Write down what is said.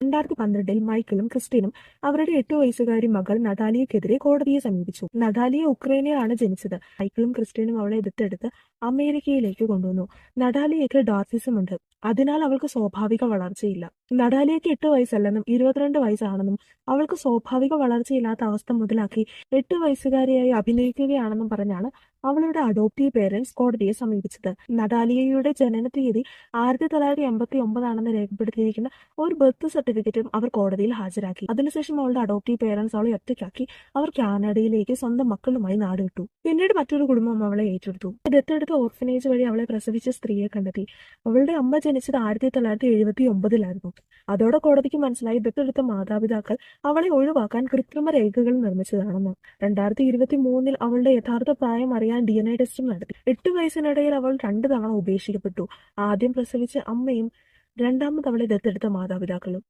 2012 മൈക്കിളും ക്രിസ്റ്റീനും അവരുടെ 8 വയസ്സുകാരി മകൾ നതാലിയക്കെതിരെ കോടതിയെ സമീപിച്ചു. നതാലിയ ഉക്രൈനിലാണ് ജനിച്ചത്. മൈക്കിളും ക്രിസ്റ്റീനും അവളെ ദത്തെടുത്ത് അമേരിക്കയിലേക്ക് കൊണ്ടുവന്നു. നടാലിയയ്ക്ക് ഡാർസിസം ഉണ്ട്, അതിനാൽ അവൾക്ക് സ്വാഭാവിക വളർച്ചയില്ല. നടാലിയയ്ക്ക് 8 വയസ്സല്ലെന്നും 22 വയസ്സാണെന്നും അവൾക്ക് സ്വാഭാവിക വളർച്ചയില്ലാത്ത അവസ്ഥ മുതലാക്കി 8 വയസ്സുകാരിയായി അഭിനയിക്കുകയാണെന്നും പറഞ്ഞാണ് അവളുടെ അഡോപ്റ്റീവ് പേരൻസ് കോടതിയെ സമീപിച്ചത്. നടാലിയയുടെ ജനന തീയതി 1989 രേഖപ്പെടുത്തിയിരിക്കുന്ന ഒരു ബർത്ത് സർട്ടിഫിക്കറ്റും അവർ കോടതിയിൽ ഹാജരാക്കി. അതിനുശേഷം അവളുടെ അഡോപ്റ്റീവ് പേരൻസ് അവളെ ഒറ്റയ്ക്കാക്കി അവർ കാനഡയിലേക്ക് സ്വന്തം മക്കളുമായി നാടുവിട്ടു. പിന്നീട് മറ്റൊരു കുടുംബം അവളെ ഏറ്റെടുത്തു. ദത്തെടുത്ത ഓർഫനേജ് വഴി അവളെ പ്രസവിച്ച സ്ത്രീയെ കണ്ടെത്തി. അവളുടെ അമ്മ ജനിച്ചത് 1979 അതോടെ കോടതിക്ക് മനസ്സിലായി ദത്തെടുത്ത മാതാപിതാക്കൾ അവളെ ഒഴിവാക്കാൻ കൃത്രിമ രേഖകൾ നിർമ്മിച്ചതാണെന്ന്. 2023 അവളുടെ യഥാർത്ഥ പ്രായം അറിയാൻ DNA ടെസ്റ്റും നടത്തി. 8 വയസ്സിനിടയിൽ അവൾ 2 തവണ ഉപേക്ഷിക്കപ്പെട്ടു. ആദ്യം പ്രസവിച്ച അമ്മയും രണ്ടാമത് അവളെ ദത്തെടുത്ത മാതാപിതാക്കളും.